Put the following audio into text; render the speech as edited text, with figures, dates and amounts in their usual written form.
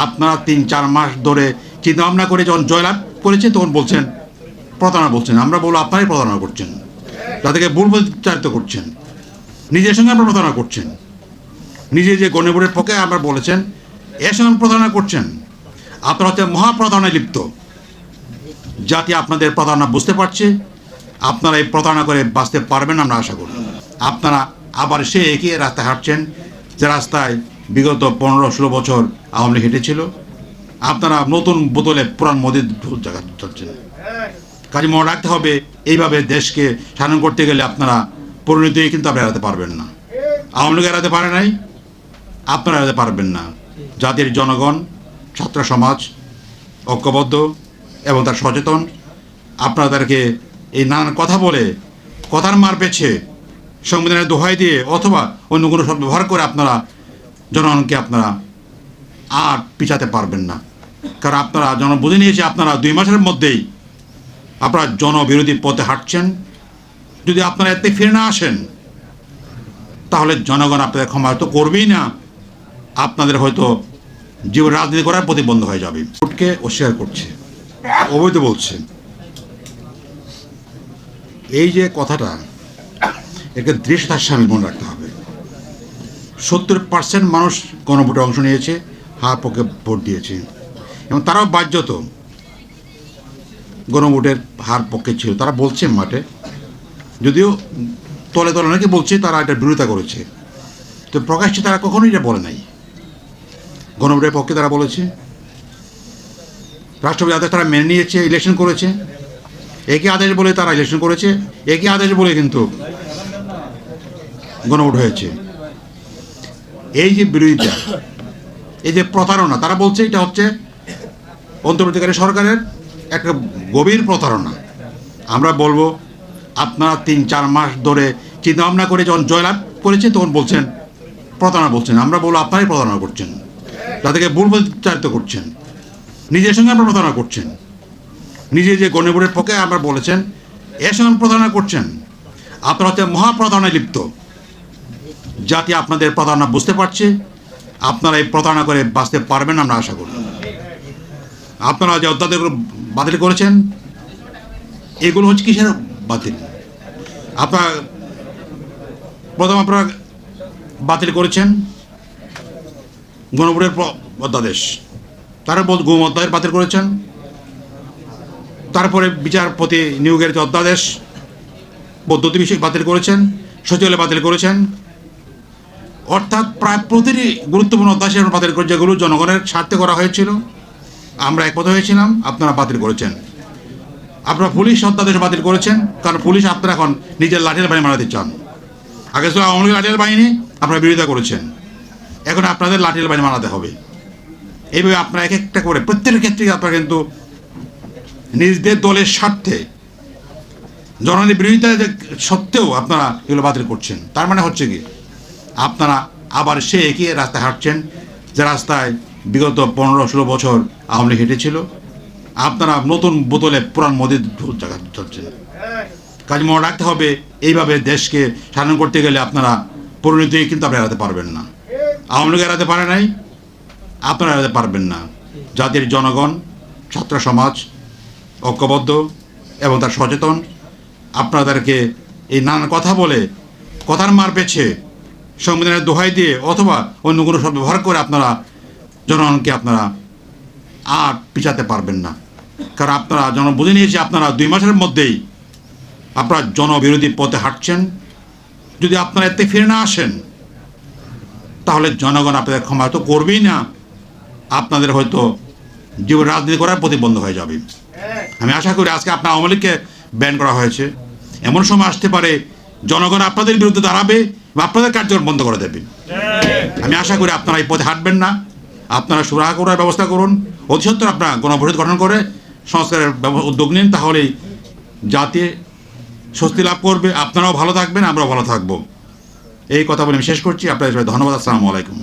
আপনারা ৩-৪ মাস ধরে চিন্তা ভাবনা করে যখন জয়লাভ করেছে তখন বলছেন প্রতারণা বলছেন। আমরা বলবো আপনারাই প্রতারণা করছেন, তাদেরকে ভুল প্রচারিত করছেন, নিজের সঙ্গে আপনারা প্রতারণা করছেন। নিজে যে গণভোটের পক্ষে আমরা বলেছেন এর সঙ্গে প্রতারণা করছেন। আপনারা হচ্ছে মহাপ্রতারণায় লিপ্ত। জাতি আপনাদের প্রতারণা বুঝতে পারছে। আপনারা এই প্রতারণা করে বাঁচতে পারবেন আমরা আশা করি। আপনারা আবার সে একই রাস্তায় হাঁটছেন যে রাস্তায় বিগত 15-16 বছর আওয়ামী লীগ হেঁটেছিল। আপনারা নতুন বোতলে পুরান মদের জায়গা চলছেন। কাজে মনে রাখতে হবে, এইভাবে দেশকে শাসন করতে গেলে আপনারা পরিণতি কিন্তু আপনারা এড়াতে পারবেন না। আওয়ামী লীগ এড়াতে পারে নাই, আপনারা এড়াতে পারবেন না। জাতির জনগণ, ছাত্র সমাজ ঐক্যবদ্ধ এবং তার সচেতন। আপনাদেরকে এই নানান কথা বলে, কথার মার পেছে, সংবিধানের দোহাই দিয়ে অথবা অন্য কোনো শব্দ ব্যবহার করে আপনারা জনগণকে আপনারা আর পিছাতে পারবেন না। কারণ আপনারা জন বুঝে নিয়েছে আপনারা 2 মাসের মধ্যেই আপনারা জনবিরোধী পথে হাঁটছেন। যদি আপনারা এতে ফিরে না আসেন তাহলে জনগণ আপনাদের ক্ষমা তো করবেই না, আপনাদের হয়তো জীবন রাজনীতি করার প্রতিবন্ধ হয়ে যাবে। ভোটকে অস্বীকার করছে, অবৈধ বলছে। এই যে কথাটা, একে দৃশ্যতার সামিল মনে রাখতে হবে। 70% মানুষ গণভোটে অংশ নিয়েছে, হার পক্ষে ভোট দিয়েছে এবং তারাও বাধ্যত গণভোটের হার পক্ষে ছিল। তারা বলছে মাঠে, যদিও তলে তলে অনেকে বলছে তারা এটা বিরোধিতা করেছে, তো প্রকাশ্যে তারা কখনোই এটা বলে নাই। গণভোটের পক্ষে তারা বলেছে, রাষ্ট্রপতি আদেশ তারা মেনে নিয়েছে, ইলেকশন করেছে। একই আদেশ বলে তারা ইলেকশন করেছে, একই আদেশ বলে কিন্তু গণভোট হয়েছে। এই যে বিরোধিতা, এই যে প্রতারণা, তারা বলছে এটা হচ্ছে অন্তর্বর্তীকালীন সরকারের একটা গভীর প্রতারণা। আমরা বলবো আপনারা 3-4 মাস ধরে চিন্তা ভাবনা করে যখন জয়লাভ করেছে তখন বলছেন প্রতারণা বলছেন। আমরা বলবো আপনারাই প্রতারণা করছেন, তাদেরকে ভুল প্রচারিত করছেন, নিজের সঙ্গে আপনারা প্রতারণা করছেন। নিজে যে গণভোটের পক্ষে আমরা বলেছেন এর সঙ্গে প্রতারণা করছেন। আপনারা হচ্ছে মহাপ্রতারণায় লিপ্ত। জাতি আপনাদের প্রতারণা বুঝতে পারছে। আপনারা এই প্রতারণা করে বাঁচতে পারবেন আমরা আশা করি। আপনারা যে অধ্যাদেশগুলো বাতিল করেছেন, এগুলো হচ্ছে কিসের বাতিল? আপনারা প্রথম আপনারা বাতিল করেছেন গণভোটের অধ্যাদেশ, তারপর গুম অধ্যাদেশ বাতিল করেছেন, তারপরে বিচারপতি নিয়োগের যে অধ্যাদেশ পদ্ধতি বিষয় বাতিল করেছেন, সচিবালয় বাতিল করেছেন। অর্থাৎ প্রায় প্রতিটি গুরুত্বপূর্ণ অধ্যাদেশ বাতিল করে, যেগুলো জনগণের স্বার্থে করা হয়েছিল, আমরা একমত হয়েছিলাম, আপনারা বাতিল করেছেন। আপনারা পুলিশ অধ্যাদেশ বাতিল করেছেন, কারণ পুলিশ আপনারা এখন নিজের লাঠির বাহিনী বানাতে চান। আগে ছিল আওয়ামী লীগের লাঠির বাহিনী, আপনারা বিরোধিতা করেছেন, এখন আপনাদের লাঠির বাহিনী বানাতে হবে। এইভাবে আপনারা এক একটা করে প্রত্যেকের ক্ষেত্রে আপনারা কিন্তু নিজেদের দলের স্বার্থে জনগণের বিরোধিতা সত্ত্বেও আপনারা এগুলো বাতিল করছেন। তার মানে হচ্ছে কি, আপনারা আবার সে একই রাস্তায় হাঁটছেন যে রাস্তায় বিগত 15-16 বছর আওয়ামী লীগ হেঁটেছিল। আপনারা নতুন বোতলে পুরান মদের জায়গা চলছেন। কাজে মনে রাখতে হবে, এইভাবে দেশকে শাসন করতে গেলে আপনারা পরিণতি কিন্তু আপনারা এড়াতে পারবেন না। আওয়ামী লীগ এড়াতে পারে নাই, আপনারা এড়াতে পারবেন না। জাতির জনগণ, ছাত্র সমাজ ঐক্যবদ্ধ এবং তার সচেতন। আপনাদেরকে এই নানান কথা বলে, কথার মার পেছে, সংবিধানের দোহাই দিয়ে অথবা অন্য কোনো শব্দ ব্যবহার করে আপনারা জনগণকে আপনারা আর পিছাতে পারবেন না। কারণ আপনারা জনগণ বুঝে নিয়েছে আপনারা 2 মাসের মধ্যেই আপনারা জনবিরোধী পথে হাঁটছেন। যদি আপনারা এতে ফিরে না আসেন তাহলে জনগণ আপনাদের ক্ষমা তো করবেই না, আপনাদের হয়তো জীবন রাজনীতি করার প্রতিবন্ধ হয়ে যাবে। আমি আশা করি আজকে আপনার আওয়ামী লীগকে ব্যান করা হয়েছে, এমন সময় আসতে পারে জনগণ আপনাদের বিরুদ্ধে দাঁড়াবে বা আপনাদের কার্যক্রম বন্ধ করে দেবে। আমি আশা করি আপনারা এই পথে হাঁটবেন না। আপনারা সুরাহা করার ব্যবস্থা করুন, অতি সত্বর আপনারা গণপরিষদ গঠন করে সংস্কারের উদ্যোগ নিন, তাহলেই জাতি স্বস্তি লাভ করবে, আপনারাও ভালো থাকবেন, আমরাও ভালো থাকবো। এই কথা বলে আমি শেষ করছি। আপনাদের সবাই ধন্যবাদ। আসসালামু আলাইকুম।